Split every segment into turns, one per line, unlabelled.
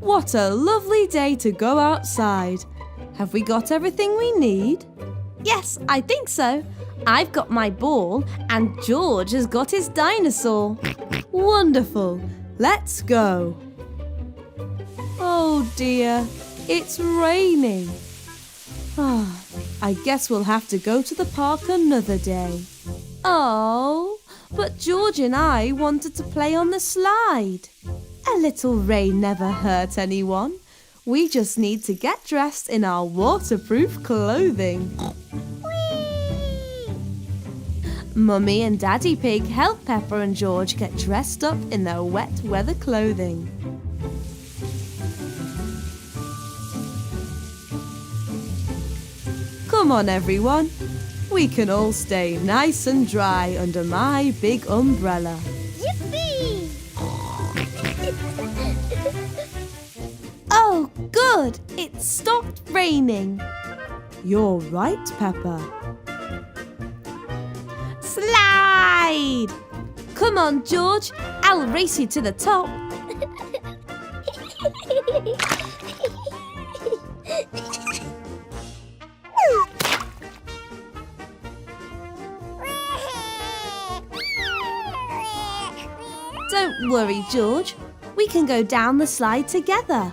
What a lovely day to go outside. Have we got everything we need? Yes, I think so. I've got my ball and George has got his dinosaur. Wonderful. Let's go. Oh dear, it's raining. I guess we'll have to go to the park another day. Oh, but George and I wanted to play on the slide. A little rain never hurt anyone. We just need to get dressed in our waterproof clothing. Mummy and Daddy Pig help Peppa and George get dressed up in their wet weather clothing. Come on everyone, we can all stay nice and dry under my big umbrella.
Yippee!
Oh, good! It stopped raining. You're right, Peppa. Slide! Come on, George. I'll race you to the top. Don't worry, George. We can go down the slide together.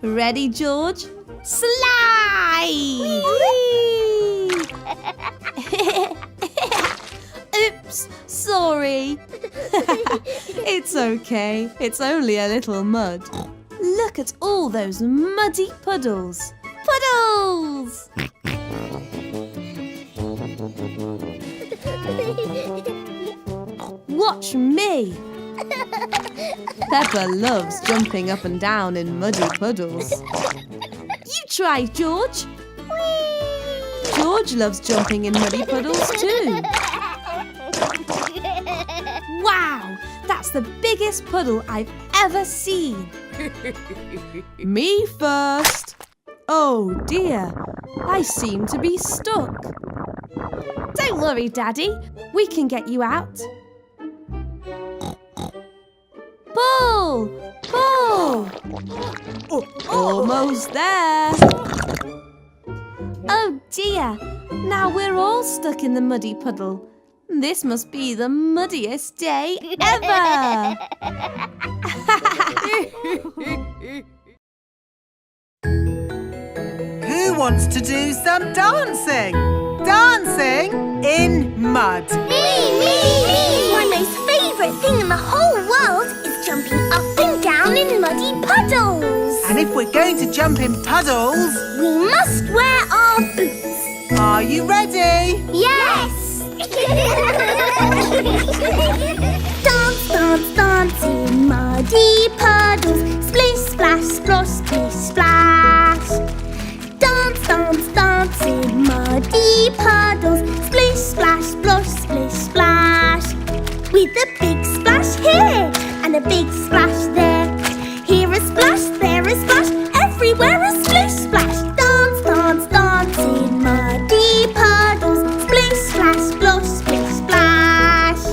Ready, George? Slide! Oops, sorry. It's okay. It's only a little mud. Look at all those muddy puddles. Puddles! Watch me! Peppa loves jumping up and down in muddy puddles. You try, George. George loves jumping in muddy puddles too. Wow, that's the biggest puddle I've ever seen. Me first. Oh dear, I seem to be stuck. Don't worry, Daddy. We can get you out. Pull! Pull! Almost there. Oh dear, now we're all stuck in the muddy puddle. This must be the muddiest day ever.
Who wants to do some dancing? Dancing in mud.
Me! My most favourite thing in the whole world is jumping up and down in muddy puddles.
And if we're going to jump in puddles,
We must wear our boots.
are you ready?
Yes! Dance, dance, dance in muddy puddles. Splish, splash, splosh, splish, splash. Dance, dance, dance in muddy puddles. Splish, splash, splosh, splish, splash. With a big splash here and a big splash there. Here a splash, there a splash, everywhere a splish, splash. Dance, dance, dance in muddy puddles. Splish, splash, splosh, splish, splash.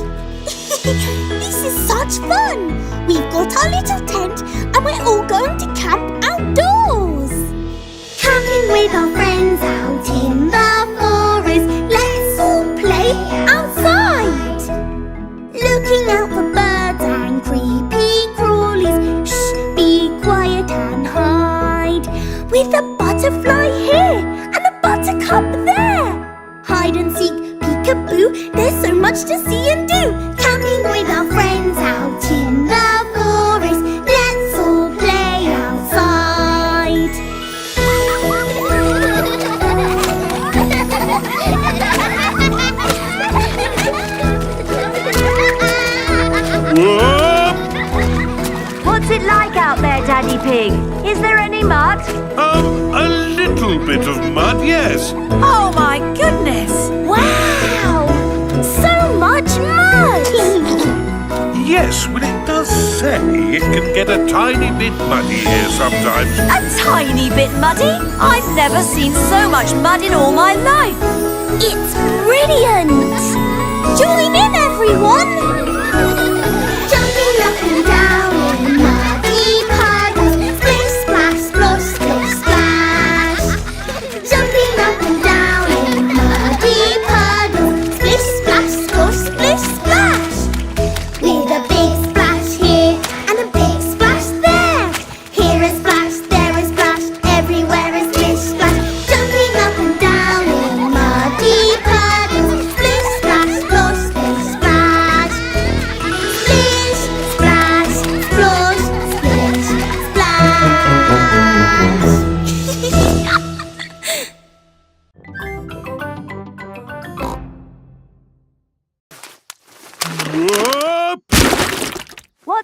This is such fun! We've got our little tent and we're all going to camp outdoors. Camping with our friends out in the forest. Let's all play outside. Looking out for birds and creepy crawlies. Shh, be quiet and hide. With a butterfly here and a buttercup there. Hide and seek, peekaboo, there's so much to see and do. Camping with our friends out in the forest. Let's all play outside.
What's it like out there, Daddy Pig? Is there any mud?
A little bit of mud, yes.
Oh my goodness!
Wow! So much mud!
Yes, well, it does say it can get a tiny bit muddy here sometimes.
A tiny bit muddy? I've never seen so much mud in all my life.
It's brilliant!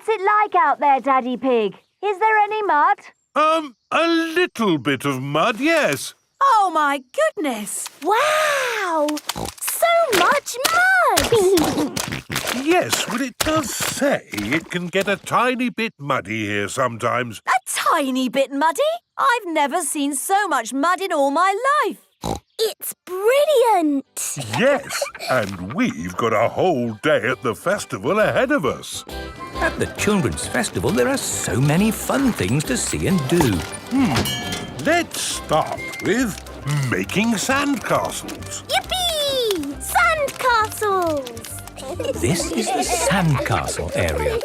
What's it like out there, Daddy Pig? Is there any mud?
A little bit of mud, yes.
Oh, my goodness!
Wow! So much mud!
Yes, well, it does say it can get a tiny bit muddy here sometimes.
A tiny bit muddy? I've never seen so much mud in all my life.
It's brilliant!
Yes, and we've got a whole day at the festival ahead of us.
At the Children's Festival, there are so many fun things to see and do.
Let's start with making sandcastles.
Yippee! Sandcastles!
This is the sandcastle area.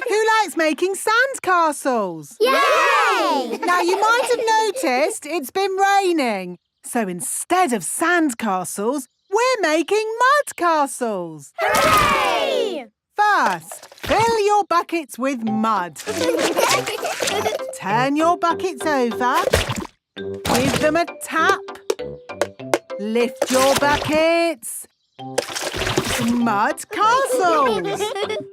Who likes making sandcastles?
Yay!
Now, you might have noticed it's been raining. So instead of sandcastles, we're making mud castles.
Hooray!
First, fill your buckets with mud. Turn your buckets over. Give them a tap. Lift your buckets. Mud castles.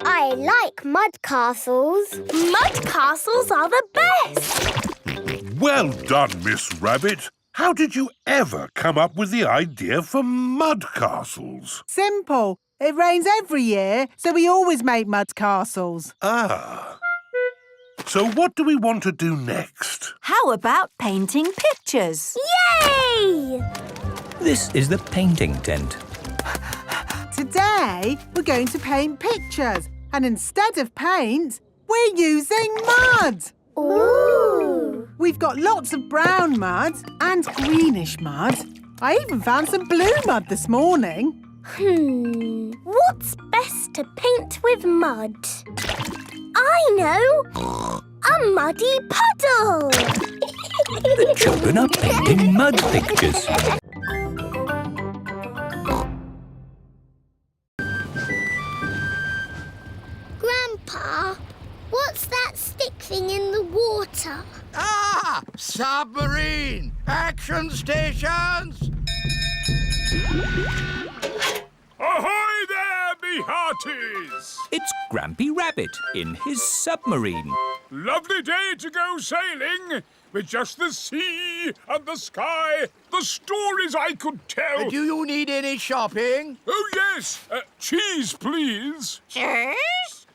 I like mud castles. Mud castles are the best.
Well done, Miss Rabbit. How did you ever come up with the idea for mud castles?
Simple. It rains every year, so we always make mud castles.
Ah. So what do we want to do next?
How about painting pictures?
Yay!
This is the painting tent.
Today, we're going to paint pictures. And instead of paint, we're using mud.
Ooh!
We've got lots of brown mud and greenish mud. I even found some blue mud this morning.
What's best to paint with mud? I know! A muddy puddle!
The children are painting mud pictures.
Grandpa, what's that stick thing in the water?
Ah! Submarine! Action stations!
Ahoy there, me hearties!
It's Grampy Rabbit in his submarine.
Lovely day to go sailing with just the sea and the sky, the stories I could tell.
Do you need any shopping?
Oh, yes. Cheese, please.
Cheese?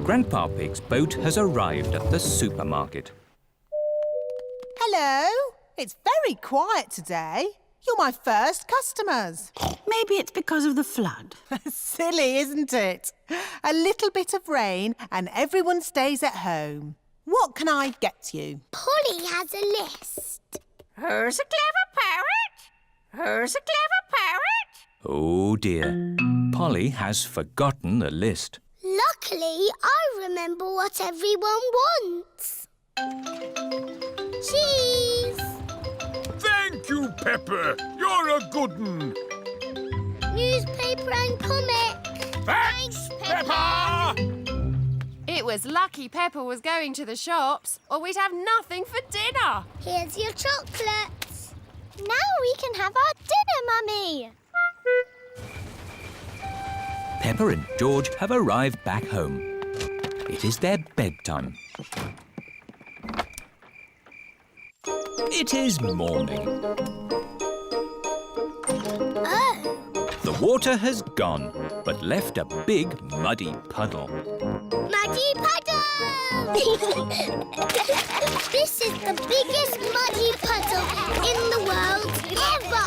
Grandpa Pig's boat has arrived at the supermarket.
Hello. It's very quiet today. You're my first customers.
Maybe it's because of the flood.
Silly, isn't it? A little bit of rain and everyone stays at home. What can I get you?
Polly has a list.
Who's a clever parrot? Who's a clever parrot?
Oh dear, Polly has forgotten the list.
Luckily, I remember what everyone wants. Cheese!
Thank you, Pepper. You're a good un.
Newspaper and comic.
Thanks, Peppa!
It was lucky Peppa was going to the shops, or we'd have nothing for dinner.
Here's your chocolates. Now we can have our dinner, Mummy.
Peppa and George have arrived back home. It is their bedtime. It is morning.
Oh.
The water has gone, but left a big muddy puddle.
Muddy puddle! This is the biggest muddy puddle in the world ever!